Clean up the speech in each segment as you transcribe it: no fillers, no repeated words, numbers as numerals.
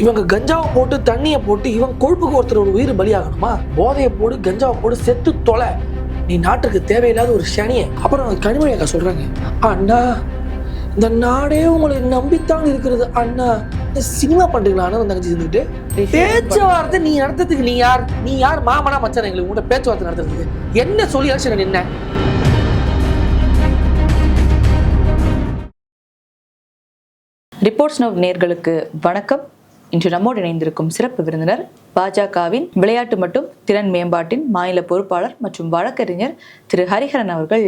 இவங்க கஞ்சாவை போட்டு தண்ணியை போட்டு இவன் கொழுப்புக்கு ஒருத்தர் ஒரு உயிர் பலியாகணுமா? போதையை போடு, கஞ்சாவை போடு, செத்து தொலை, நீ நாட்டுக்கு தேவையில்லாத ஒரு சனியை. அப்புறம் கனிமொழி அக்கா சொல்றாங்க, அண்ணா இந்த நாடே உங்களை நம்பித்தான் இருக்கிறது அண்ணா, சினிமா பண்றீங்களா தங்கச்சி இருந்துட்டு பேச்சுவார்த்தை நீ நடத்துறதுக்கு நீ யார் மாமனா மச்சான் எங்களுக்கு உங்கள்கிட்ட பேச்சுவார்த்தை நடத்துறதுக்கு? என்ன சொல்லி எலெக்ஷன் நின்ன? ரிப்போர்ட்ஸ் நவ் நேயர்களுக்கு வணக்கம். இன்று நம்மோடு இணைந்திருக்கும் சிறப்பு விருந்தினர் பாஜகவின் விளையாட்டு மற்றும் திறன் மேம்பாட்டின் மாநில பொறுப்பாளர் மற்றும் வழக்கறிஞர் திரு ஹரிஹரன் அவர்கள்.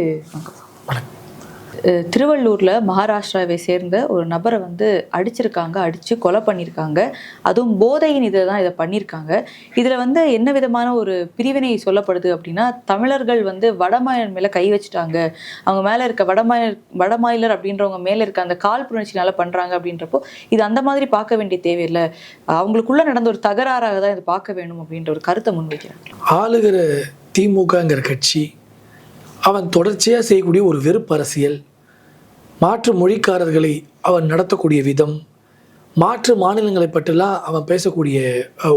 திருவள்ளூர்ல மகாராஷ்டிராவை சேர்ந்த ஒரு நபரை அடிச்சு கொலை பண்ணியிருக்காங்க. அதுவும் போதையின் இதில் தான் இதை பண்ணியிருக்காங்க. இதில் என்ன விதமான ஒரு பிரிவினை சொல்லப்படுது அப்படின்னா, தமிழர்கள் வடமாநிலர் மேலே கை வச்சுட்டாங்க, அவங்க மேலே இருக்க வடமாநிலர் அப்படின்றவங்க மேலே இருக்க அந்த கால் புணர்ச்சினால பண்ணுறாங்க அப்படின்றப்போ இது அந்த மாதிரி பார்க்க வேண்டிய தேவையில்லை, அவங்களுக்குள்ள நடந்த ஒரு தகராறாக தான் இதை பார்க்க வேணும் அப்படின்ற ஒரு கருத்தை முன்வைக்கிறாங்க. ஆளுகிற திமுகங்கிற கட்சி அவன் தொடர்ச்சியாக செய்யக்கூடிய ஒரு வெறுப்பு அரசியல், மாற்று மொழிக்காரர்களை அவன் நடத்தக்கூடிய விதம், மாற்று மாநிலங்களை பற்றிலாம் அவன் பேசக்கூடிய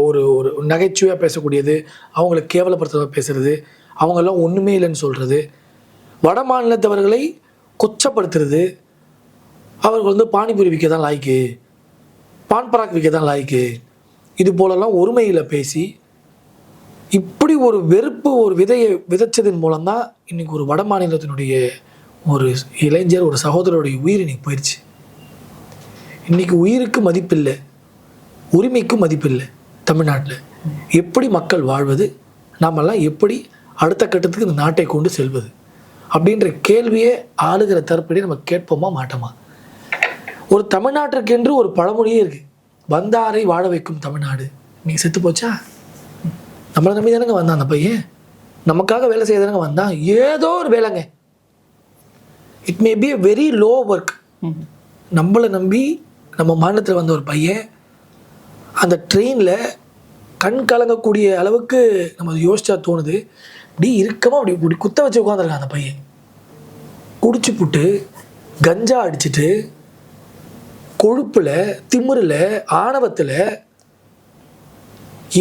ஒரு ஒரு நகைச்சுவையாக பேசக்கூடியது, அவங்களை கேவலப்படுத்த பேசுறது, அவங்கெல்லாம் ஒன்றுமே இல்லைன்னு சொல்கிறது, வட மாநிலத்தவர்களை கொச்சப்படுத்துறது, அவர்கள் பானிபூரி விற்க தான் லாய்க்கு, பான் பராக் விற்க தான் லாய்க்கு, இது போலலாம் ஒருமையில் பேசி இப்படி ஒரு வெறுப்பு ஒரு விதையை விதைச்சதன் மூலம்தான் இன்றைக்கி ஒரு வட மாநிலத்தினுடைய ஒரு இளைஞர், ஒரு சகோதரருடைய உயிர் இன்றைக்கி போயிடுச்சு. இன்றைக்கி உயிருக்கு மதிப்பில்லை, உரிமைக்கும் மதிப்பில்லை. தமிழ்நாட்டில் எப்படி மக்கள் வாழ்வது, நாமெல்லாம் எப்படி அடுத்த கட்டத்துக்கு இந்த நாட்டை கொண்டு செல்வது அப்படின்ற கேள்வியே ஆளுகிற தரப்படி நம்ம கேட்போமா மாட்டோமா? ஒரு தமிழ்நாட்டிற்கென்று ஒரு பழமொழியே இருக்குது, வந்தாரை வாழ வைக்கும் தமிழ்நாடு. நீங்கள் செத்து போச்சா? நம்மளை நம்பி தானங்க வந்தான் அந்த பையன், நமக்காக வேலை செய்ய தானங்க வந்தான். ஏதோ ஒரு வேலைங்க, it may be a very low work. நம்மளை நம்பி நம்ம மாநிலத்தில் வந்த ஒரு பையன் அந்த ட்ரெயினில் கண் கலங்கக்கூடிய அளவுக்கு நம்ம யோசிச்சா தோணுது. இப்படி இருக்கமா இப்படி குத்த வச்சு உட்காந்துருக்கான் அந்த பையன், குடிச்சு புட்டு கஞ்சா அடிச்சுட்டு கொழுப்பில் திமிரில் ஆணவத்தில்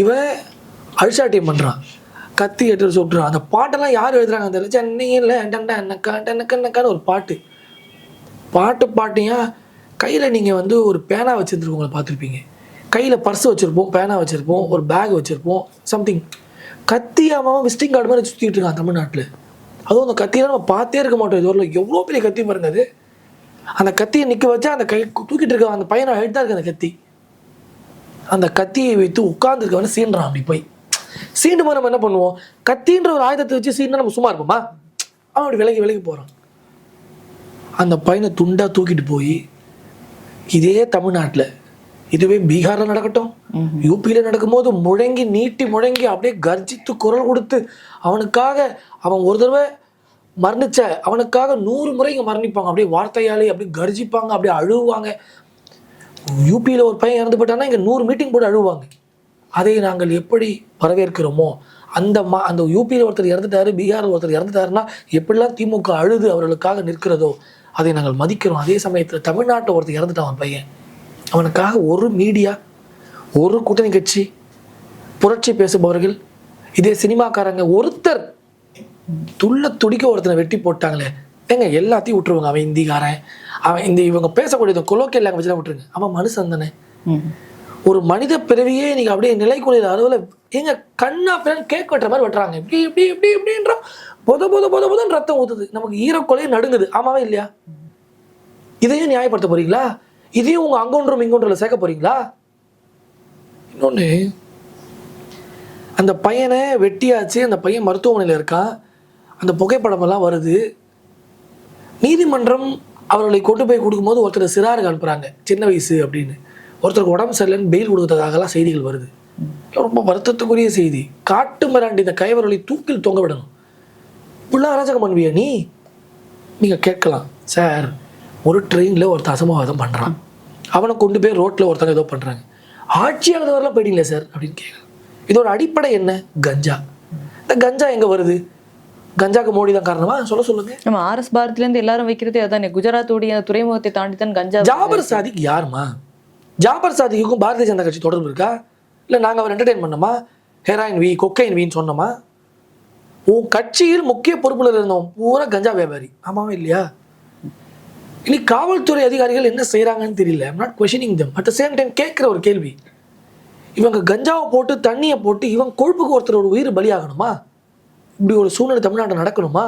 இவன் அழிச்சாட்டியம் பண்ணுறான், கத்தி எடுத்து சொல்கிறான். அந்த பாட்டெல்லாம் யார் எழுதுறாங்க தெரியல, சென்னையில் டன்னக்கான்னு ஒரு பாட்டியா கையில் நீங்கள் ஒரு பேனா வச்சுருந்துருக்கவங்களை பார்த்துருப்பீங்க, கையில் பர்ஸ் வச்சுருப்போம், பேனா வச்சுருப்போம், ஒரு பேக் வச்சுருப்போம், சம்திங். கத்தி அவன் விசிட்டிங் கார்டு மாதிரி சுற்றிட்டு இருக்கான் தமிழ்நாட்டில். அதுவும் அந்த கத்தியெல்லாம் நம்ம பார்த்தே இருக்க மாட்டோம். இது வரல எவ்வளோ பெரிய கத்தி பாருங்க அது. அந்த கத்தியை நிற்க வச்சா அந்த கை தூக்கிட்டு இருக்க அந்த பையனை எழுத்தான் இருக்கு அந்த கத்தி. அந்த கத்தியை வைத்து உட்கார்ந்துருக்கவன சீன்றான். அப்படி போய் சீண்டு போது நம்ம என்ன பண்ணுவோம், கத்தின்ற ஒரு ஆயுதத்தை வச்சு சீண்டா நம்ம சும்மா இருப்போமா? அவன் அப்படி விலகி போகிறான். அந்த பையனை துண்டா தூக்கிட்டு போய் இதே தமிழ்நாட்டில், இதுவே பீகாரில் நடக்கட்டும், யூபியில் நடக்கும்போது நீட்டி முழங்கி அப்படியே கர்ஜித்து குரல் கொடுத்து அவனுக்காக அவன் ஒரு தடவை மரணிச்ச அவனுக்காக 100 முறை இங்கே மரணிப்பாங்க. அப்படியே வார்த்தையாலே அப்படியே கர்ஜிப்பாங்க, அப்படியே அழுவாங்க. யூபியில் ஒரு பையன் இறந்து போட்டான்னா இங்கே 100 மீட்டிங் போட்டு அழுவாங்க. அதை நாங்கள் எப்படி வரவேற்கிறோமோ, அந்த யூபியில் ஒருத்தர் இறந்துட்டாரு, பீகாரில் ஒருத்தர் இறந்துட்டாருன்னா எப்படிலாம் திமுக அழுது அவர்களுக்காக நிற்கிறதோ அதை நாங்கள் மதிக்கிறோம். அதே சமயத்தில் தமிழ்நாட்டில் ஒருத்தர் இறந்துட்டான் அவன் பையன், அவனுக்காக ஒரு மீடியா, ஒரு கூட்டணி கட்சி, புரட்சி பேசுபவர்கள், இதே சினிமாக்காரங்க ஒருத்தர் துடிக்க ஒருத்தனை வெட்டி போட்டாங்களே ஏங்க, எல்லாத்தையும் விட்டுருவாங்க. அவன் இந்திக்காரன், அவன் இவங்க பேசக்கூடிய கொலோக்கியல் லாங்குவேஜ்லாம் விட்டுருங்க. அவன் மனுஷன் தானே, ஒரு மனித பிறவியே நீங்கள் அப்படியே நிலைக்குள்ள அளவில் எங்க கண்ணா பேர் கேக் வெட்டுற மாதிரி வெட்டுறாங்க. இப்படின்ற பொதுன்னு ரத்தம் ஊத்துது, நமக்கு ஈரக்கொலையே நடுங்குது. ஆமாவே இல்லையா? இதையும் நியாயப்படுத்த போறீங்களா? இதையும் உங்க அங்கொன்றும் இங்கொன்றுல சேர்க்க போறீங்களா? இன்னொன்று, அந்த பையனை வெட்டியாச்சு, அந்த பையன் மருத்துவமனையில் இருக்கான், அந்த புகைப்படமெல்லாம் வருது. நீதிமன்றம் அவர்களை கொண்டு போய் கொடுக்கும்போது ஒருத்தர் சிறாருக்கு அனுப்புகிறாங்க, சின்ன வயசு அப்படின்னு. ஒருத்தருக்கு உடம்பு சரியில்லைன்னு பெயில் கொடுக்கறதுக்காகலாம் செய்திகள் வருது. ரொம்ப வருத்தத்துக்குரிய செய்தி. காட்டு மிராண்டி இந்த கைவர்களை தூக்கில் தொங்க விடணும். இப்படிலாம் அராஜகம் பண்ணுவியா நீ? நீங்கள் கேட்கலாம், சார் ஒரு ட்ரெயினில் ஒருத்தர் அசம்பாவிதம் பண்ணுறான், அவனை கொண்டு போய் ரோட்டில் ஒருத்தங்க ஏதோ பண்ணுறாங்க, ஆட்சியாளர் வரலாம் போயிட்டீங்களே சார் அப்படின்னு கேட்கலாம். இதோட அடிப்படை என்ன? கஞ்சா. இந்த கஞ்சா எங்கே வருது? கஞ்சாக்கு மோடி தான் காரணமா? சொல்லுங்க. நம்ம ஆர்எஸ் பாரத்ல இருந்து எல்லாரும் வைக்கிறதே அதானே. குஜராத்துடைய துறைமுகத்தை தாண்டி தான் கஞ்சா. ஜாபர் சாதிக் யாருமா? ஜாபர் சாதிக்கும் பாரதிய ஜனதா கட்சி தொடர்பு இருக்கா? இல்லை நாங்கள் அவர் என்டர்டெயின் பண்ணோமா? ஹெராயின் வி, கொக்கைன் வின்னு சொன்னோமா? உன் கட்சியில் முக்கிய பொறுப்புல இருந்தோம் பூரா கஞ்சா வியாபாரி, ஆமாவா இல்லையா? இன்னைக்கு காவல்துறை அதிகாரிகள் என்ன செய்யறாங்கன்னு தெரியல. I'm not questioning them. At the same time கேட்குற ஒரு கேள்வி, இவங்க கஞ்சாவை போட்டு தண்ணியை போட்டு இவங்க கொழுப்புக்கு ஒருத்தரோட உயிர் பலியாகணுமா? இப்படி ஒரு சூழ்நிலை தமிழ்நாட்டில் நடக்கணுமா?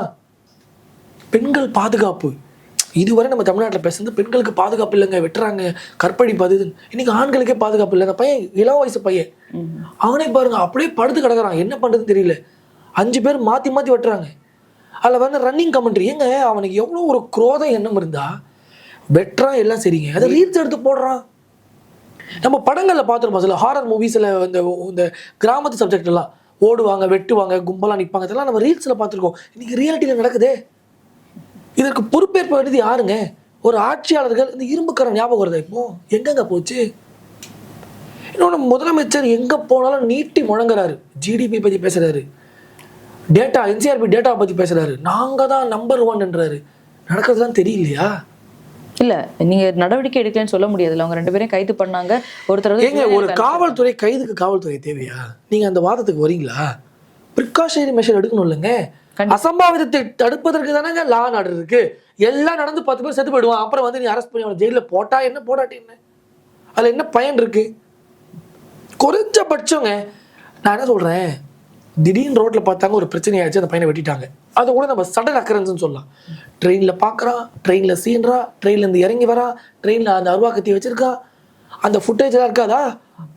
பெண்கள் பாதுகாப்பு, இதுவரை நம்ம தமிழ்நாட்டில் பேசுறது பெண்களுக்கு பாதுகாப்பு இல்லைங்க, வெட்டுறாங்க, கற்பழிப்பது. இன்னைக்கு ஆண்களுக்கே பாதுகாப்பு இல்லை. அந்த பையன் இளம் வயசு பையன், அவனே பாருங்க அப்படியே படுத்து கிடக்குறான், என்ன பண்ணுறதுன்னு தெரியல. 5 பேர் மாற்றி மாற்றி வெட்டுறாங்க. அதில் வந்து ரன்னிங் கமெண்ட்ரி, ஏங்க அவனுக்கு எவ்வளோ ஒரு குரோத எண்ணம் இருந்தா வெட்டுறான், எல்லாம் சரிங்க, அதை ரீல்ஸ் எடுத்து போடுறான். நம்ம படங்களில் பார்த்துருப்போம், சில ஹாரர் மூவிஸில் இந்த கிராமத்து சப்ஜெக்ட் எல்லாம் ஓடுவாங்க, வெட்டுவாங்க, கும்பலாக நிற்பாங்க, இதெல்லாம் நம்ம ரீல்ஸில் பார்த்துருக்கோம். இன்னைக்கு ரியாலிட்டியில் நடக்குதே. இதற்கு பொறுப்பேற்ப வேண்டியது யாருங்க? ஒரு ஆட்சியாளர்கள். இந்த இரும்புக்கரம் ஞாபகம் வருதா இப்போ? எங்கெங்க போச்சு? இன்னொன்று, முதலமைச்சர் எங்கே போனாலும் நீட்டி முழங்குறாரு, ஜிடிபி பற்றி பேசுகிறாரு, டேட்டா என்சிஆர்பி டேட்டா பற்றி பேசுகிறாரு, நாங்கள் தான் நம்பர் 1ன்றாரு. நடக்கிறதுலாம் தெரியலையா? இல்ல நீங்க நடவடிக்கை எடுக்கலன்னு சொல்ல முடியாதுல்ல. அவங்க 2 பேரையும் கைது பண்ணாங்க. ஒருத்தர் ஏங்க ஒரு காவல்துறை கைதுக்கு காவல்துறை தேவையா? நீங்க அந்த வாதத்துக்கு வரீங்களா? ப்ரிகாஷனரி மெஷர் எடுக்கணும் இல்லைங்க. அசம்பாவிதத்தை தடுப்பதற்கு தானங்க லா அண்ட் ஆர்டர் இருக்கு. எல்லாம் நடந்து 10 பேர் செத்து போயிடுவான், அப்புறம் வந்து நீ அரெஸ்ட் பண்ணி அவனை ஜெயிலில் போட்டா என்ன, போடாட்டி என்ன? அதுல என்ன பயன் இருக்கு? குறைஞ்சபட்சங்க நான் என்ன சொல்றேன், திடீர்னு ரோட்ல பார்த்தாங்க ஒரு பிரச்சனையாச்சு, அந்த பையனை வெட்டிட்டாங்க, அது கூட நம்ம சடன் அக்கரன்ஸ்னு சொல்லலாம். ட்ரெயினில் பார்க்குறான், ட்ரெயினில் சீன்றா, ட்ரெயின்லேருந்து இறங்கி வரா, ட்ரெயினில் அந்த அருவா கத்தி வச்சிருக்கா, அந்த ஃபுட்டேஜெலாம் இருக்காதா?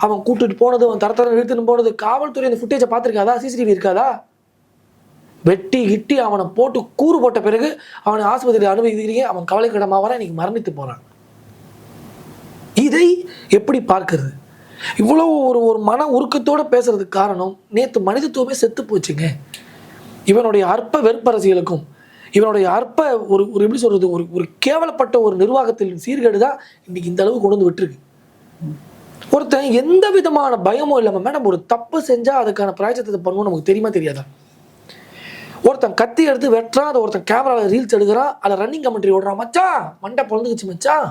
அவன் கூட்டிட்டு போனது, அவன் தர இழுத்துன்னு போனது, காவல்துறை அந்த ஃபுட்டேஜை பார்த்துருக்காதா? சிசிடிவி இருக்காதா? வெட்டி கிட்டி அவனை போட்டு கூறு போட்ட பிறகு அவனை ஆஸ்பத்திரியில் அனுமதிக்கிறீங்க, அவன் கவலைக்கிடமாக வர இன்னைக்கு மரணித்து போகிறான். இதை எப்படி பார்க்கறது? இவ்வளோ ஒரு மன உருக்கத்தோடு பேசுறதுக்கு காரணம், நேற்று மனிதத்துவமே செத்து போச்சுங்க. இவனுடைய அற்ப வெறுப்பரசியலுக்கும் இவனுடைய அற்ப ஒரு எப்படி சொல்றது, ஒரு கேவலப்பட்ட ஒரு நிர்வாகத்தில் சீர்கேடு தான் இன்னைக்கு இந்த அளவு கொண்டு வந்து விட்டுருக்கு. ஒருத்தன் எந்த விதமான பயமும் இல்லாமல், மேடம் ஒரு தப்பு செஞ்சால் அதுக்கான பிராயச்சத்தை பண்ணுவோம், நமக்கு தெரியுமா தெரியாதா? ஒருத்தன் கத்தி எடுத்து வெட்டுறான், அதை ஒருத்தன் கேமராவில் ரீல்ஸ் எடுக்கிறான், அதில் ரன்னிங் கமெண்ட்ரி ஓடுறான், மச்சான் மண்டை பொழுதுக்குச்சு மச்சான்,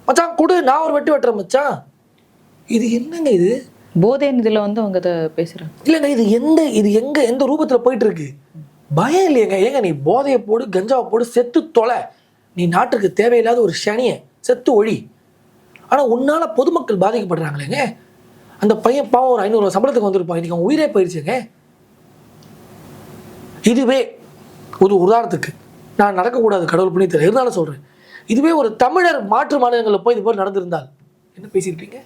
மச்சான் கொடு நான் ஒரு வெட்டுறேன் மச்சான். இது என்னங்க? இது போதையின் இதுல வந்து அவங்க அதை பேசுறாங்க. இல்லைங்க, இது எந்த ரூபத்தில் போயிட்டு இருக்கு? பயம் இல்லையங்க. ஏங்க நீ போதையை போடு, கஞ்சாவை போடு, செத்து தொலை, நீ நாட்டுக்கு தேவையில்லாத ஒரு சனியை செத்து ஒழி. ஆனால் உன்னால பொதுமக்கள் பாதிக்கப்படுறாங்களேங்க. அந்த பையன் பாவம் ஒரு 500 சம்பளத்துக்கு வந்திருப்பான், இன்னைக்கு அவன் உயிரே போயிடுச்சுங்க. இதுவே ஒரு உதாரணத்துக்கு, நான் நடக்கக்கூடாது கடவுள் புண்ணியத்தில் இருந்தாலும் சொல்கிறேன், இதுவே ஒரு தமிழர் மாற்று மாநிலங்களில் போய் இது போல் நடந்திருந்தால் என்ன பேசியிருப்பீங்க?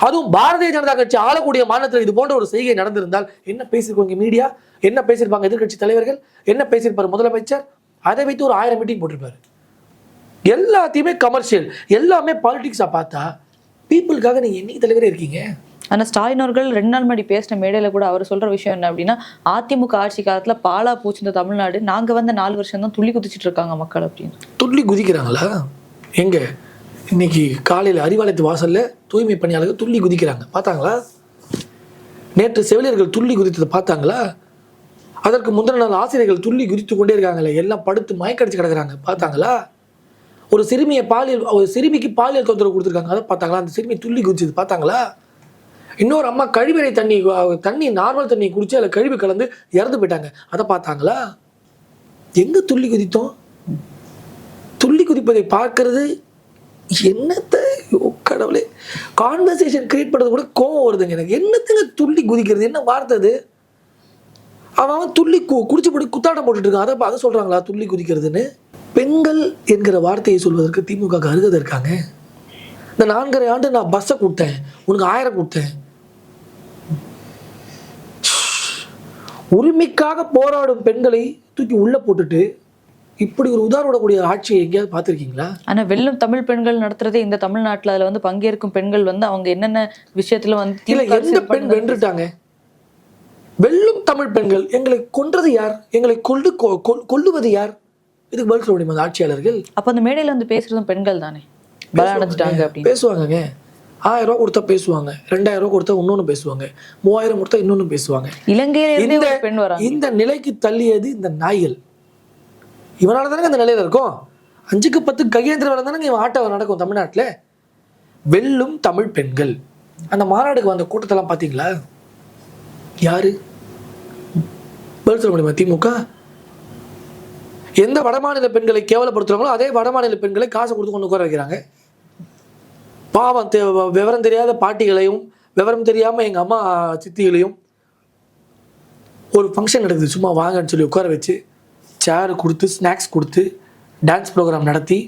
அதுவும் பாரதிய ஜனதா கட்சி ஆளக்கூடிய மாநிலத்தில் இது போன்ற ஒரு செய்கை நடந்திருந்தால் என்ன பேசியிருக்கோங்க மீடியா? என்ன பேசியிருப்பாங்க எதிர்கட்சி தலைவர்கள்? என்ன பேசியிருப்பார் முதலமைச்சர்? அதை வைத்து ஒரு 1000 மீட்டிங் போட்டிருப்பாரு. எல்லாத்தையுமே கமர்ஷியல், எல்லாமே பாலிடிக்ஸாக பார்த்தா பீப்புளுக்காக நீங்கள் என்னைக்கு தலைவரே இருக்கீங்க? ஆனால் ஸ்டாலின் அவர்கள் 2 நாள் முன்னாடி பேசின மேடையில் கூட அவர் சொல்கிற விஷயம் என்ன அப்படின்னா, அதிமுக ஆட்சி காலத்தில் பாலா பூச்சி இந்த தமிழ்நாடு, நாங்கள் வந்து 4 வருஷம் தான் துள்ளி குதிச்சுட்டு இருக்காங்க மக்கள் அப்படின்னு. துள்ளி குதிக்கிறாங்களா? எங்க இன்னைக்கு காலையில் அறிவாலயத்து வாசலில் தூய்மை பணியாளர்கள் துள்ளி குதிக்கிறாங்க, பார்த்தாங்களா? நேற்று செவிலியர்கள் துள்ளி குதித்ததை பார்த்தாங்களா? அதற்கு முந்தின நாள் ஆசிரியர்கள் துள்ளி குதித்து கொண்டே இருக்காங்களே, எல்லாம் படுத்து மயக்கடிச்சு கிடக்குறாங்க, பார்த்தாங்களா? ஒரு சிறுமிக்கு பாலியல் தொந்தரவு கொடுத்துருக்காங்க, அதை பார்த்தாங்களா? அந்த சிறுமி துள்ளி குதிச்சது பார்த்தாங்களா? இன்னொரு அம்மா கழிவறை தண்ணி நார்மல் தண்ணி குடிச்சு அதில் கழிவு கலந்து இறந்து போயிட்டாங்க, அதை பார்த்தாங்களா? எங்க துள்ளி குதித்தோம்? துள்ளி குதிப்பதை பார்க்கறது என்னத்த கடவுளே, கான்வர்சேஷன் கிரியேட் பண்ணுறது கூட கோவம் வருதுங்க எனக்கு. என்னத்துங்க துள்ளி குதிக்கிறது? என்ன வார்த்தை அது? அவன் துள்ளி குடிச்சு போட்டு குத்தாட்டம் போட்டுட்டு இருக்கான், அதை சொல்றாங்களா துள்ளி குதிக்கிறதுன்னு? பெண்கள் என்கிற வார்த்தையை சொல்வதற்கு திமுக அருகதை இருக்காங்க? இந்த 4.5 ஆண்டு நான் பஸ்ஸை கொடுத்தேன், உனக்கு 1000 கொடுத்தேன். உரிமைக்காக போராடும் பெண்களை தூக்கி உள்ள போட்டுட்டு இப்படி ஒரு உதாரணக்கூடிய ஆட்சியை எங்கேயாவது பார்த்துருக்கீங்களா? ஆனால் வெல்லும் தமிழ் பெண்கள் நடத்துறதே இந்த தமிழ்நாட்டில். அதில் வந்து பங்கேற்கும் பெண்கள் வந்து அவங்க என்னென்ன விஷயத்துல வந்து எந்த பெண் வென்றுட்டாங்க? வெல்லும் தமிழ் பெண்கள். எங்களை கொன்றது யார்? எங்களை கொல்லுவது யார்? இதுக்கு பதில் சொல்ல முடியுமா அந்த ஆட்சியாளர்கள்? அப்போ அந்த மேடையில் வந்து பேசுறதும் பெண்கள் தானே பலனடைஞ்சிட்டாங்க அப்படின்னு பேசுவாங்க. 1000 ரூபா கொடுத்தா பேசுவாங்க, 2000 ரூபா கொடுத்தா இன்னொன்னு பேசுவாங்க, 3000 கொடுத்தா இன்னொன்னு பேசுவாங்க. இலங்கையில இந்த நிலைக்கு தள்ளியது இந்த நாய்கள். இவனால தானே இந்த நிலையில இருக்கும். 5க்கு 10 கையேந்திர வேலை தானே இவன் ஆட்டை நடக்கும் தமிழ்நாட்டில். வெல்லும் தமிழ் பெண்கள். அந்த மாநாடுக்கு வந்த கூட்டத்தெல்லாம் பார்த்தீங்களா? யாரு பதில் சொல்ல முடியுமா? திமுக. எந்த வடமாநில பெண்களை கேவலப்படுத்துறாங்களோ அதே வடமாநில பெண்களை காசை கொடுத்து கொண்டு உட்கார வைக்கிறாங்க. பாவம் விவரம் தெரியாத பாட்டிகளையும் விவரம் தெரியாமல் எங்கள் அம்மா சித்திகளையும் ஒரு ஃபங்க்ஷன் நடக்குது, சும்மா வாங்கன்னு சொல்லி உட்கார வச்சு சேர் கொடுத்து ஸ்நாக்ஸ் கொடுத்து டான்ஸ் ப்ரோக்ராம் நடத்தி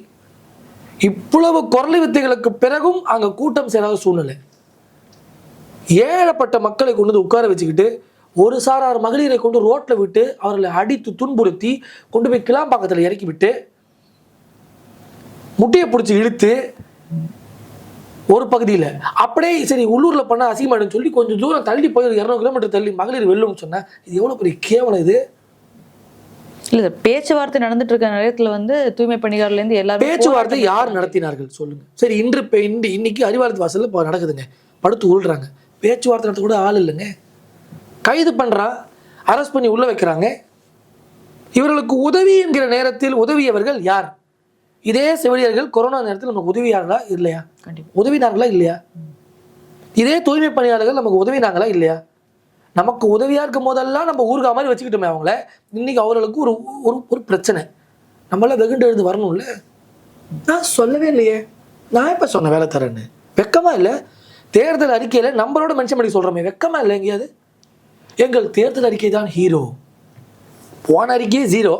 இவ்வளவு குரலை வித்தைகளுக்கு பிறகும் அங்கே கூட்டம் சேராத சூழ்நிலை. ஏழப்பட்ட மக்களை கொண்டு வந்து உட்கார வச்சுக்கிட்டு ஒரு சாரார் மகளிரை கொண்டு ரோட்டில் விட்டு அவர்களை அடித்து துன்புறுத்தி கொண்டு போய் கிளாம்பாக்கத்தில் இறக்கி விட்டு முட்டையை பிடிச்சி இழுத்து ஒரு பகுதியில் அப்படியே சரி உள்ளூரில் பண்ண அசிங்கமாடுன்னு சொல்லி கொஞ்சம் தூரம் தள்ளி போய் 200 கிலோமீட்டர் தள்ளி மகளிர் வெல்லும்னு சொன்னேன். இது எவ்வளோ பெரிய கேவலம் இது. இல்லை, பேச்சுவார்த்தை நடந்துட்டு இருக்க நேரத்தில் வந்து தூய்மை பணியாளர்லேருந்து எல்லாரும் பேச்சுவார்த்தை யார் நடத்தினார்கள் சொல்லுங்க. சரி, இன்னைக்கு அறிவாலயத்து வாசலில் இப்போ நடக்குதுங்க, படுத்து உள்றாங்க. பேச்சுவார்த்தை நடத்த கூட ஆள் இல்லைங்க. கைது பண்ணுறா, அரெஸ்ட் பண்ணி உள்ள வைக்கிறாங்க. இவர்களுக்கு உதவி என்கிற நேரத்தில் உதவியவர்கள் யார்? இதே செவிலியர்கள் கொரோனா நேரத்தில் நமக்கு உதவியார்களா இல்லையா? உதவினார்களா இல்லையா? இதே தூய்மை பணியாளர்கள் நமக்கு உதவினாங்களா இல்லையா? நமக்கு உதவியாக இருக்கும் போதெல்லாம் நம்ம ஊருகா மாதிரி வச்சுக்கிட்டோமே அவங்கள. இன்னைக்கு அவர்களுக்கு ஒரு ஒரு பிரச்சனை, நம்மளாம் வெகுண்டு எழுந்து வரணும்ல. நான் சொல்லவே இல்லையே, நான் இப்போ சொன்ன வேலை தரேன்னு. வெக்கமா இல்லை? தேர்தல் அறிக்கையில் நம்மளோட மென்ஷன் பண்ணி சொல்கிறோமே, வெக்கமா இல்லை? எங்கேயாவது எங்கள் தேர்தல் அறிக்கை தான் ஹீரோ, போன அறிக்கையே ஜீரோ.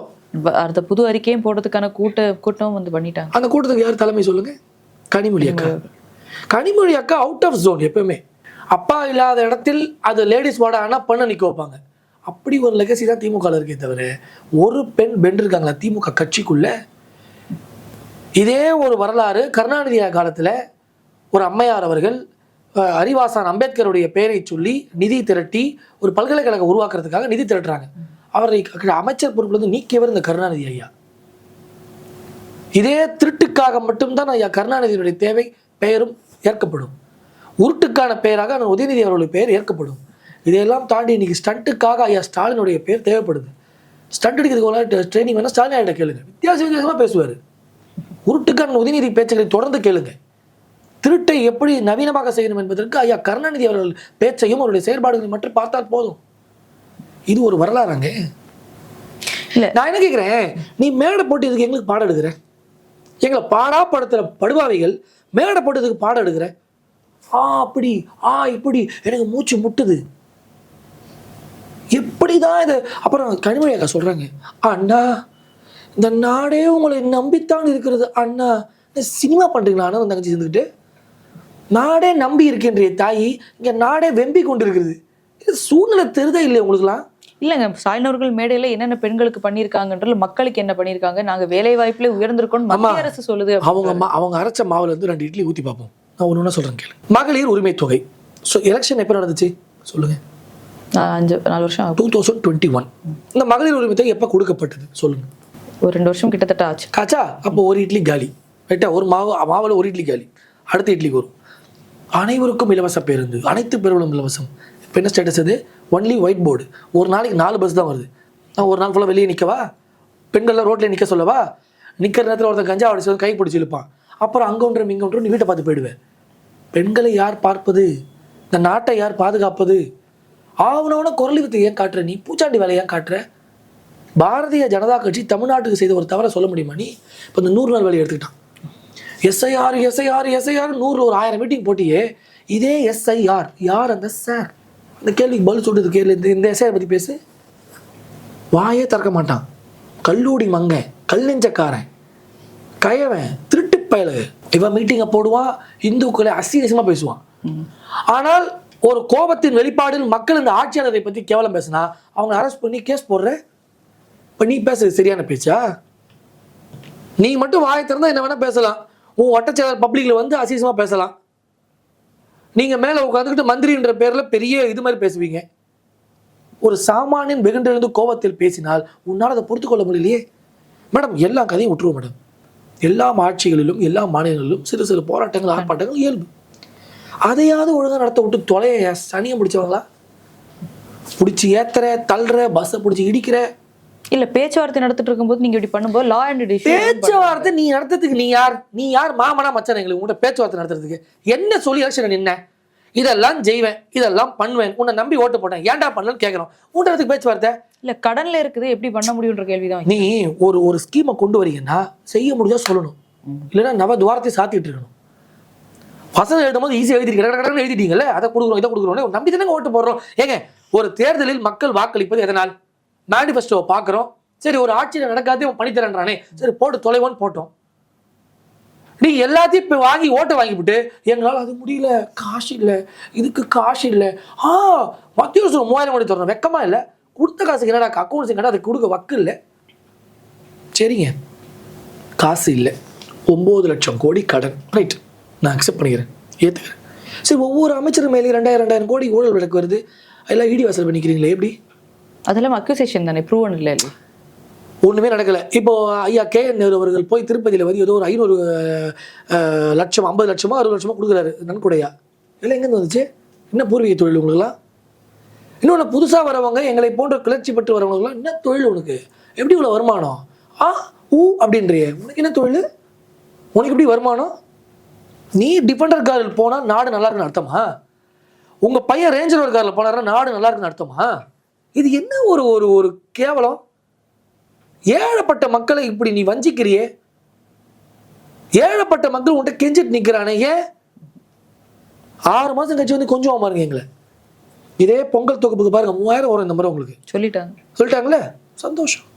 அடுத்த புது அறிக்கையும் போடுறதுக்கான கூட்டம் வந்து பண்ணிட்டாங்க. அந்த கூட்டத்துக்கு யார் தலைமை சொல்லுங்க? கனிமொழி அக்கா. கனிமொழி அக்கா அவுட் ஆஃப் ஜோன். எப்பவுமே அப்பா இல்லாத இடத்தில் அது லேடிஸ் வார்டு ஆனால் பண்ண நிற்க வைப்பாங்க. அப்படி ஒரு லெகசி தான் திமுக இருக்கே தவிர ஒரு பெண் இருக்காங்களா திமுக கட்சிக்குள்ள? இதே ஒரு வரலாறு கருணாநிதி காலத்தில் ஒரு அம்மையார் அவர்கள் அறிவாசான் அம்பேத்கருடைய பெயரை சொல்லி நிதி திரட்டி ஒரு பல்கலைக்கழகம் உருவாக்குறதுக்காக நிதி திரட்டுறாங்க. அவரை அமைச்சர் பொறுப்புலேருந்து நீக்கியவர் இந்த கருணாநிதி ஐயா. இதே திருட்டுக்காக மட்டும்தான் ஐயா கருணாநிதியினுடைய தேவை பெயரும் ஏற்கப்படும். உருட்டுக்கான பெயராக உதயநிதி அவர்களுடைய பெயர் ஏற்கப்படும். இதையெல்லாம் தாண்டி இன்னைக்கு ஸ்டண்ட்டுக்காக ஐயா ஸ்டாலினுடைய பேர் தேவைப்படுது. ஸ்டண்ட் அடிக்கிறதுக்கு ட்ரைனிங் வேணால் ஸ்டாலின் ஆகிட்ட கேளுங்க, வித்தியாசமாக பேசுவார். உருட்டுக்கான உதயநிதி பேச்சுகளை தொடர்ந்து கேளுங்க. திருட்டை எப்படி நவீனமாக செய்யணும் என்பதற்கு ஐயா கருணாநிதி அவர்கள் பேச்சையும் அவருடைய செயல்பாடுகளையும் மட்டும் பார்த்தால் போதும். இது ஒரு வரலாறாங்க. நான் என்ன கேட்குறேன், நீ மேடை போட்டு இதுக்கு எங்களுக்கு பாடம் எடுக்கிற? எங்களை பாடாப்படுத்துகிற படுபாவைகள் மேடை போட்டு இதுக்கு பாடம் எடுக்கிற? அப்படி இப்படி எனக்கு மூச்சு முட்டுது. எப்படிதான் இது? அப்புறம் கனிமொழி அக்கா சொல்றாங்க, அண்ணா இந்த நாடே உங்களை நம்பித்தான் இருக்கிறது அண்ணா. சினிமா பண்றீங்களா அண்ணா? தங்கச்சி சேர்ந்துக்கிட்டு நாடே நம்பி இருக்கின்ற தாயி இங்க நாடே வெம்பி கொண்டு இருக்கிறது. இது சூழ்நிலை தெரிதா இல்லையா உங்களுக்குலாம்? இல்லைங்க, ஸ்டாலின் அவர்கள் மேடையில என்னென்ன பெண்களுக்கு பண்ணியிருக்காங்கன்றது, மக்களுக்கு என்ன பண்ணியிருக்காங்க, நாங்க வேலை வாய்ப்புல உயர்ந்திருக்கோம் மத்திய அரசு சொல்லுது. அவங்க அரைச்ச மாவுல இருந்து 2 இட்லி ஊற்றி பார்ப்போம். நான் ஒன்று சொல்றேன் கேளு. மகளிர் உரிமை தொகை எலெக்ஷன் எப்போ நடந்துச்சு சொல்லுங்க? 4 வருஷம் 2021. இந்த மகளிர் உரிமை தொகை எப்போ கொடுக்கப்பட்டது சொல்லுங்க? ஒரு 2 வருஷம் கிட்டத்தட்ட ஆச்சு. காச்சா? அப்போ ஒரு இட்லி காலி, ரைட்டா? ஒரு மாவில் ஒரு இட்லி காலி. அடுத்த இட்லிக்கு வரும். அனைவருக்கும் இலவச பேருந்து, அனைத்து பேருந்தும் இலவசம். இப்போ என்ன ஸ்டேட்டஸ் அது? Only white board. ஒரு நாளைக்கு 4 பஸ் தான் வருது. நான் ஒரு நாள் ஃபுல்லாக வெளியே நிற்கவா? பெண்கள்லாம் ரோட்டில் நிற்க சொல்லவா? நிற்கிற நேரத்தில் ஒருத்தன் கஞ்சா அடிச்சு வந்து கை பிடிச்சி இழுப்பான். அப்புறம் அங்கே ஒன்று நீ வீட்டை பார்த்து போயிடுவேன். பெண்களை யார் பார்ப்பது? இந்த நாட்டை யார் பாதுகாப்பது? ஆவணவன குரல் வித்தை ஏன் காட்டுற? நீ பூச்சாண்டி வேலை ஏன் காட்டுற? பாரதிய ஜனதா கட்சி தமிழ்நாட்டுக்கு செய்த ஒரு தவறை சொல்ல முடியுமா நீ? இப்போ இந்த 100 நாள் வேலையை எடுத்துக்கிட்டான். எஸ்ஐஆர் 100 ஒரு 1000 மீட்டிங் போட்டியே. இதே எஸ்ஐஆர் யார்? அந்த சார் அந்த கேள்விக்கு பதில் சொல்றது கேள்வி. இந்த எஸ்ஐஆர் பற்றி பேசு, வாயே திறக்க மாட்டான். கல்லூடி மங்க, கல் நெஞ்சக்காரன், கயவன், திருட்டு பயலு. இவன் மீட்டிங்கை போடுவான், இந்துக்களை அசிங்கமாக பேசுவான். ஆனால் ஒரு கோபத்தின் வெளிப்பாடு மக்கள் இந்த ஆட்சியாளரை பற்றி கேவலம் பேசினா அவங்க அரெஸ்ட் பண்ணி கேஸ் போடுற. இப்போ நீ பேசுறது சரியான பேச்சா? நீ மட்டும் வாயை திறந்தா என்ன வேணா பேசலாம். உன் வட்டச்செயலர் பப்ளிக்ல வந்து அசிங்கமாக பேசலாம். நீங்க மேலே உட்காந்துக்கிட்டு மந்திரின்ற பேர்ல பெரிய இது மாதிரி பேசுவீங்க. ஒரு சாமானியன் வெகுண்டெழுந்து கோபத்தில் பேசினால் உன்னால் அதை பொறுத்து கொள்ள முடியலையே மேடம். எல்லா கதையும் விட்டுருவோம் மேடம். எல்லா ஆட்சிகளிலும் எல்லா மாநிலங்களிலும் சிறு சிறு போராட்டங்கள் ஆர்ப்பாட்டங்கள் இயல்பு. அதையாவது ஒழுங்காக நடத்த விட்டு தொலைய சனியை பிடிச்சவங்களா? பிடிச்சி ஏத்துற, தள்ளுற, பஸ்ஸை பிடிச்சி இடிக்கிற. இல்ல பேச்சுவார்த்தை நடத்திட்டு இருக்கும்போது நீங்க இப்படி பண்ணும்போது லா அண்ட் பேச்சுவார்த்தை நீ நடத்துறதுக்கு நீ யார் மாமனா மச்சான் எங்களுக்கு உங்கள்கிட்ட பேச்சுவார்த்தை நடத்துறதுக்கு என்ன சொல்லி எலெக்ஷன் நின்ன இதெல்லாம் செய்வேன் இதெல்லாம் பண்ணுவேன் உன்னை நம்பி ஓட்டு போட்டேன் ஏன்டா பண்ணலன்னு கேட்கறோம் உன்றது பேச்சுவார்த்தை இல்ல கடன்ல இருக்குது எப்படி பண்ண முடியும்ன்ற கேள்விதான். நீ ஒரு ஸ்கீமை கொண்டு வரீங்கன்னா செய்ய முடிஞ்சா சொல்லணும், இல்லைன்னா நவ துவாரத்தை சாத்திட்டு இருக்கணும். வசனம் எழுதும் போது ஈஸியாக எழுதிட்டு எழுதிட்டீங்கல்ல, அதை கொடுக்குறோம் இதை கொடுக்குறோம் நம்பி தானே ஓட்டு போடுறோம். ஏங்க ஒரு தேர்தலில் மக்கள் வாக்களிப்பது எதனால்? மேனிஃபெஸ்டோவை பார்க்குறோம், சரி ஒரு ஆட்சியில் நடக்காதே பண்ணித்தரேன்றானே, சரி போட்டு தொலைவோன்னு போட்டோம். நீ எல்லாத்தையும் இப்போ வாங்கி ஓட்டை வாங்கிவிட்டு எங்களால் அது முடியல, காசு இல்லை, இதுக்கு காசு இல்லை, மத்திய அரசு 3000 கோடி தரணும், வெக்கமா இல்லை, கொடுத்த காசுக்கு என்னடா அக்கௌண்ட்ஸ் என்னடா அதுக்கு கொடுக்க வக்கு இல்லை. சரிங்க காசு இல்லை, 9 லட்சம் கோடி கடன், ரைட் நான் அக்செப்ட் பண்ணிக்கிறேன், ஏற்றுக்கிறேன். சரி ஒவ்வொரு அமைச்சர் மேலேயும் 2000 கோடி ஊழல் விளக்கு வருது, எல்லாம் இடி வாசல் பண்ணிக்கிறீங்களே எப்படி? அதெல்லாம் அக்யூசேஷன் தானே, ப்ரூவன் இல்லை. ஒன்றுமே நடக்கலை. இப்போ ஐயா KN நேரு அவர்கள் போய் திருப்பதியில் வந்து ஏதோ ஒரு 500 லட்சம் 50 லட்சமோ 60 லட்சமோ கொடுக்குறாரு நன்கொடையா. இல்லை எங்கேருந்து வந்துச்சு? என்ன பூர்வீக தொழில் உங்களுக்குலாம்? இன்னொன்று புதுசாக வரவங்க எங்களை போன்ற கிளர்ச்சி பெற்று வரவங்களுக்குலாம் என்ன தொழில் உனக்கு? எப்படி இவ்வளோ வருமானம்? அப்படின்றியே, உனக்கு என்ன தொழில்? உனக்கு எப்படி வருமானம்? நீ டிஃபெண்டர் காரில் போனால் நாடு நல்லா இருக்குன்னு அர்த்தமா? உங்கள் பையன் ரேஞ்சர் ரோவர் காரில் போனாருன்னா நாடு நல்லா இருக்குன்னு அர்த்தமா? இது என்ன ஒரு ஒரு ஒரு கேவலம்? ஏழப்பட்ட மக்களை இப்படி நீ வஞ்சிக்கிறியே, ஏழப்பட்ட மக்கள் உன்கிட்ட கெஞ்சிட்டு நிற்கிறானே, ஏன் 6 மாதம் கழிச்சு வந்து கொஞ்சம் பாருங்க எங்களை. இதே பொங்கல் தொகுப்புக்கு பாருங்க 3000 வரும் இந்த முறை. உங்களுக்கு சொல்லிட்டாங்களே, சந்தோஷம்.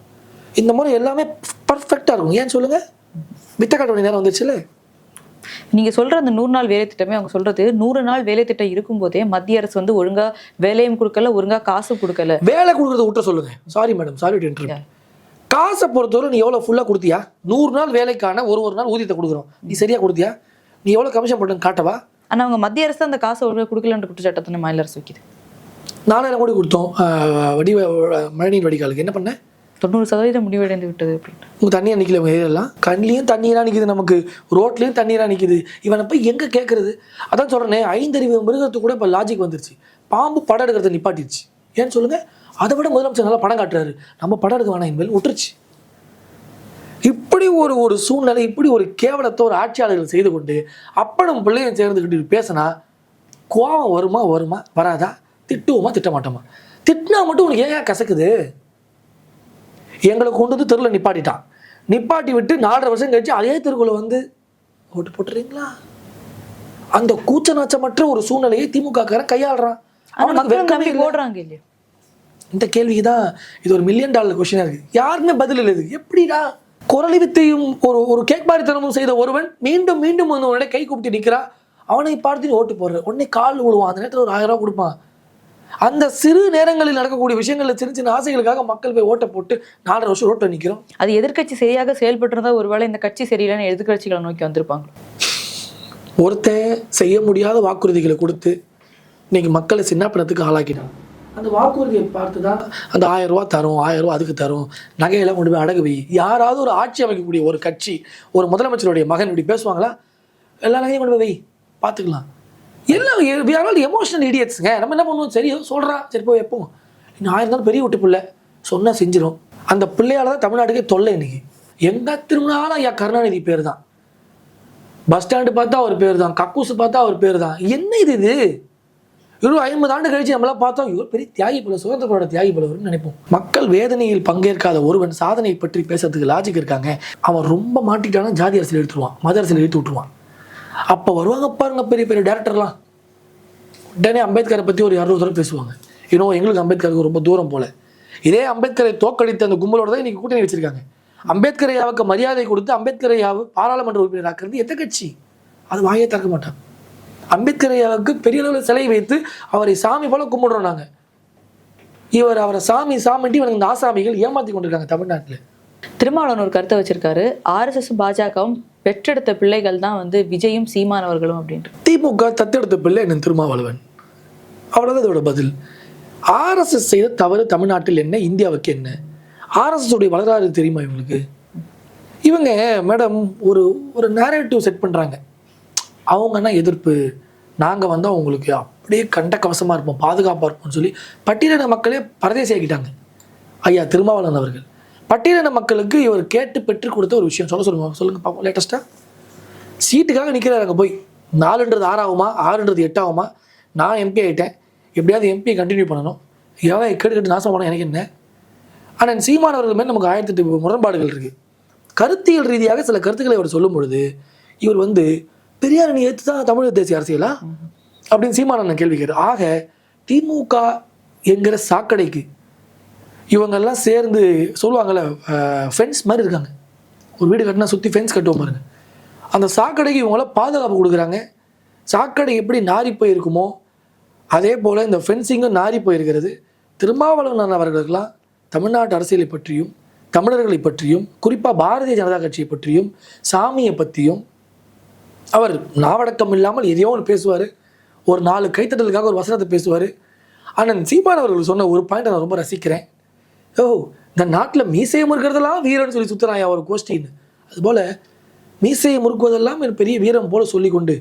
இந்த முறை எல்லாமே பர்ஃபெக்டாக இருக்கும். ஏன் சொல்லுங்க, வித்த காட்ட வேண்டிய நேரம் வந்துச்சுல்ல. நீங்க சொல்ற அந்த 100 நாள் வேலை திட்டமே, அவங்க சொல்றது 100 நாள் வேலை திட்டம் இருக்கும் போதே மத்திய அரசு வந்து ஒழுங்கா வேலையும் கொடுக்கல, ஒழுங்கா காசு கொடுக்கல. வேலை கொடுக்கறத விட்ட சொல்லுங்க. Sorry madam, sorry to interrupt. காசை பொறுத்தவரை நீ எவ்வளோ ஃபுல்லாக கொடுத்தியா? 100 நாள் வேலைக்கான ஒரு நாள் ஊதியத்தை கொடுக்குறோம், நீ சரியா கொடுத்தியா? நீ எவ்வளோ கமிஷன் போட்டுன்னு காட்டவா? ஆனால் அவங்க மத்திய அரசு அந்த காசை ஒழுங்காக கொடுக்கலன்ற குற்றச்சாட்டத்தை மாநில அரசு வைக்குது. 4000 கோடி கொடுத்தோம் மழைநீர் வடிகாலுக்கு, என்ன பண்ண? 90% முடிவடைந்து விட்டது அப்படின்னு. உங்கள் தண்ணியாக நிற்கல, உங்கள் ஏரியாலாம் கண்ணிலையும் தண்ணீராக நிற்கிது, நமக்கு ரோட்லேயும் தண்ணீராக நிற்கிது. இவனை போய் எங்கே கேட்குறது? அதான் சொல்கிறேனே, 5 அறிவு மிருகத்துக்கு கூட இப்போ லாஜிக் வந்துருச்சு. பாம்பு படம் எடுக்கிறத நிப்பாட்டிடுச்சு. ஏன்னு சொல்லுங்கள், அதை விட முதலமைச்சர் நல்லா படம் காட்டுறாரு, நம்ம படம் எடுக்க வேணாம் என்பது விட்டுருச்சு. இப்படி ஒரு சூழ்நிலை, இப்படி ஒரு கேவலத்தை ஒரு ஆட்சியாளர்கள் செய்து கொண்டு அப்பனும் பிள்ளையும் சேர்ந்துக்கிட்டு பேசினா கோவம் வருமா வராதா? திட்டுவோமா திட்ட மாட்டோமா? திட்டினா மட்டும் உனக்கு ஏன் கசக்குது? எங்களை கொண்டு வந்து தெருவில் நிப்பாட்டி விட்டு 4.5 வருஷம் கழிச்சு அதே தெருக்குள்ள வந்து ஓட்டு போட்டுறீங்களா? அந்த கூச்ச நாச்சமற்ற ஒரு சூழ்நிலையை திமுக கையாளுறான். போடுறாங்க இல்லையா? இந்த கேள்விக்கு தான் இது ஒரு $1 மில்லியன் கொஸ்டினா இருக்கு. யாருமே பதில் இல்லை. எப்படிடா குரலி வித்தையும் ஒரு கேக்பாரித்தனமும் செய்த ஒருவன் மீண்டும் மீண்டும் வந்து உடனே கை கூப்பிட்டு நிற்கிறா, அவனை பார்த்து ஓட்டு போடுற உடனே கால் விழுவான், அந்த நேரத்தில் ஒரு 1000 ரூபா கொடுப்பான். அந்த சிறு நேரங்களில் நடக்கக்கூடிய விஷயங்களில் சின்ன சின்ன ஆசைகளுக்காக மக்கள் போய் ஓட்டை போட்டு 4.5 வருஷம் ரோட்டை நிற்கிறோம். அது எதிர்கட்சி சரியாக செயல்பட்டு ஒருவேளை இந்த கட்சி சரியில்லைன்னு எதிர்கட்சிகளை நோக்கி வந்திருப்பாங்க. ஒருத்தன் செய்ய முடியாத வாக்குறுதிகளை கொடுத்து இன்னைக்கு மக்களை சின்ன பணத்துக்கு ஆளாக்கினான். அந்த வாக்குறுதியை பார்த்து தான் அந்த 1000 ரூபா தரும், 1000 ரூபா அதுக்கு தரும், நகையெல்லாம் கொண்டு போய் அடகு வை. யாராவது ஒரு ஆட்சி அமைக்கக்கூடிய ஒரு கட்சி, ஒரு முதலமைச்சருடைய மகன் இப்படி பேசுவாங்களா? எல்லா நகையும் கொண்டு போய் வை, பார்த்துக்கலாம். எல்லாம் எமோஷனல் இடியட்ஸுங்க. நம்ம என்ன பண்ணுவோம், சரி சொல்கிறா, சரி போய் வைப்போம். இன்னும் 1000 நாள் பெரிய விட்டு பிள்ளை சொன்னால் செஞ்சிடும். அந்த பிள்ளையால் தான் தமிழ்நாட்டுக்கே தொல்லை. இன்னைக்கு எங்கே திரும்பினாலும் ஐயா கருணாநிதி பேர் தான், பஸ் ஸ்டாண்டு பார்த்தா அவர் பேர் தான், கக்கூசு பார்த்தா அவர் பேர் தான். என்ன இது 50 ஆண்டு கழிச்சு நம்மளாம் பார்த்தோம், இவர் பெரிய தியாகி போல, சுதந்திர போராட்ட தியாகி போலவர்னு நினைப்போம். மக்கள் வேதனையில் பங்கேற்காத ஒருவன் சாதனை பற்றி பேசுறதுக்கு லாஜிக் இருக்காங்க. அவன் ரொம்ப மாட்டிட்டானா ஜாதி அரசியல் எடுத்துருவான், மத அரசியல் எடுத்து விட்டுருவான். அப்போ வருவாங்க பாருங்க பெரிய பெரிய டேரக்டர்லாம், உடனே அம்பேத்கரை பற்றி ஒரு 200 தடவை பேசுவாங்க. இன்னும் எங்களுக்கு அம்பேத்கருக்கு ரொம்ப தூரம் போல. இதே அம்பேத்கரை தோக்கடித்த அந்த கும்பலோட தான் இன்னைக்கு கூட்டணி வச்சிருக்காங்க. அம்பேத்கர் ஐயாவுக்கு மரியாதை கொடுத்து அம்பேத்கர் ஐயாவை பாராளுமன்ற உறுப்பினர் ஆக்குறது எந்த கட்சி? அது வாயே திறக்க மாட்டான். அம்பேத்கர் ஐயாவுக்கு பெரிய அளவில் சிலை வைத்து அவரை சாமி போல கும்பிடுறோம் நாங்கள். அவரை சாமின்ட்டு இவனுக்கு இந்த ஆசாமிகள் ஏமாற்றி கொண்டிருக்காங்க தமிழ்நாட்டில். திருமாவளவன் ஒரு கருத்தை வச்சிருக்காரு, RSS பாஜகவும் பெற்றெடுத்த பிள்ளைகள் தான் வந்து விஜயும் சீமானவர்களும் அப்படின்ட்டு. திமுக தத்தெடுத்த பிள்ளை என்ன திருமாவளவன், அவ்வளோதான் இதோட பதில். RSS செய்த தவறு தமிழ்நாட்டில் என்ன, இந்தியாவுக்கு என்ன? RSS உடைய வரலாறு தெரியுமா இவங்களுக்கு? இவங்க மேடம் ஒரு நேரேட்டிவ் செட் பண்ணுறாங்க. அவங்கன்னா எதிர்ப்பு, நாங்கள் வந்து அவங்களுக்கு அப்படியே கண்ட கவசமாக இருப்போம், பாதுகாப்பாக இருப்போம்னு சொல்லி பட்டியலின மக்களே பரதேசி ஆக்கிட்டாங்க ஐயா திருமாவளவன் அவர்கள். பட்டியலின மக்களுக்கு இவர் கேட்டு பெற்றுக் கொடுத்த ஒரு விஷயம் சொல்லுங்க பார்ப்போம். லேட்டஸ்ட்டாக சீட்டுக்காக நிற்கிறார். அங்கே போய் 4ன்றது 6 ஆகுமா, 6ன்றது 8 ஆகுமா, நான் எம்பி ஆகிட்டேன், எப்படியாவது எம்பியை கண்டினியூ பண்ணணும், எவ்வளோ கேட்டு நாசம் பண்ண எனக்கு என்ன. ஆனால் சீமான் அவர்கள் மேல் நமக்கு 1008 முரண்பாடுகள் இருக்குது. கருத்தியல் ரீதியாக சில கருத்துக்களை அவர் சொல்லும் பொழுது இவர் வந்து பெரியார் நீ ஏற்று தான் தமிழ் தேசிய அரசியலா அப்படின்னு சீமானன் கேள்வி கேட்குறாரு. ஆக திமுக என்கிற சாக்கடைக்கு இவங்கெல்லாம் சேர்ந்து சொல்லுவாங்கள்ல, ஃபென்ஸ் மாதிரி இருக்காங்க. ஒரு வீடு கட்டினா சுற்றி ஃபென்ஸ் கட்டுவோம் பாருங்க, அந்த சாக்கடைக்கு இவங்களாம் பாதுகாப்பு கொடுக்குறாங்க. சாக்கடை எப்படி நாரி போயிருக்குமோ அதே போல் இந்த ஃபென்சிங்கும் நாரி போயிருக்கிறது. திருமாவளவன் அவர்களுக்கெல்லாம் தமிழ்நாட்டு அரசியலை பற்றியும் தமிழர்களை பற்றியும் குறிப்பாக பாரதிய ஜனதா கட்சியை பற்றியும் சாமியை பற்றியும் அவர் நாவடக்கம் இல்லாமல் எதையோ ஒன்று பேசுவார். ஒரு 4 கைத்தட்டலுக்காக ஒரு வசனத்தை பேசுவார். ஆனால் சீமான் அவர்கள் சொன்ன ஒரு பாயிண்ட் நான் ரொம்ப ரசிக்கிறேன். இந்த நாட்டில் மீசையை முறுக்கிறதெல்லாம் வீரன்னு சொல்லி சுற்றுறான் ஒரு கோஷ்டின்னு. அதுபோல் மீசையை முறுக்குவதெல்லாம் என் பெரிய வீரம் போல சொல்லி கொண்டு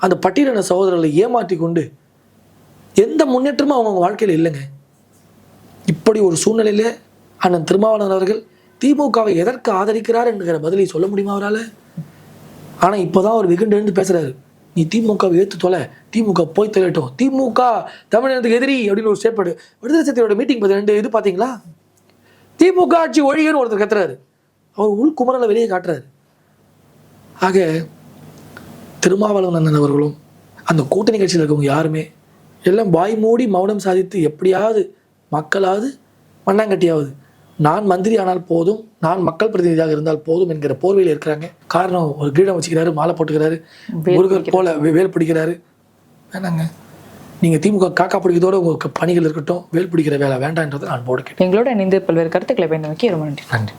அந்த பட்டியலின சகோதரர்களை ஏமாற்றி கொண்டு எந்த முன்னேற்றமும் அவங்க வாழ்க்கையில் இல்லைங்க. இப்படி ஒரு சூழ்நிலையில் அண்ணன் திருமாவளவன் அவர்கள் திமுகவை எதற்கு ஆதரிக்கிறார் என்கிற பதிலை சொல்ல முடியுமா அவரால்? ஆனால் இப்போ தான் அவர் வெகுண்டு எழுந்து பேசுகிறாரு, நீ திமுகவை ஏற்று தொலை, திமுக போய் தொலைட்டும், திமுக தமிழகத்துக்கு எதிரி அப்படின்னு ஒரு ஸ்டேட்மெண்ட். விடுதலை சிறுத்தைகளோட மீட்டிங் 2 இது பார்த்தீங்களா? திமுக ஆட்சி ஒழிகன்னு ஒருத்தர் கத்துறாரு, அவர் உள் குமரலை வெளியே காட்டுறாரு. ஆக திருமாவளவன் அவர்களும் அந்த கூட்டணி கட்சியில் இருக்கவங்க யாருமே எல்லாம் வாய் மூடி மௌனம் சாதித்து எப்படியாவது மக்களாவது மண்ணாங்கட்டியாவது நான் மந்திரி ஆனால் போதும், நான் மக்கள் பிரதிநிதியாக இருந்தால் போதும் என்கிற போர்வையில் இருக்கிறாங்க. காரணம் ஒரு கிரீடம் வச்சுக்கிறாரு, மாலை போட்டுக்கிறாரு, முருகர் போல வேல் பிடிக்கிறாரு. வேணாங்க, நீங்கள் திமுக காக்கா பிடிக்கிறதோட உங்களுக்கு பணிகள் இருக்கட்டும், வேல் பிடிக்கிற வேலை வேண்டான்றதை நான் போடுகிறேன். எங்களோட இணைந்து பல்வேறு கருத்துக்களை பயன்படுத்தி ரொம்ப நன்றி.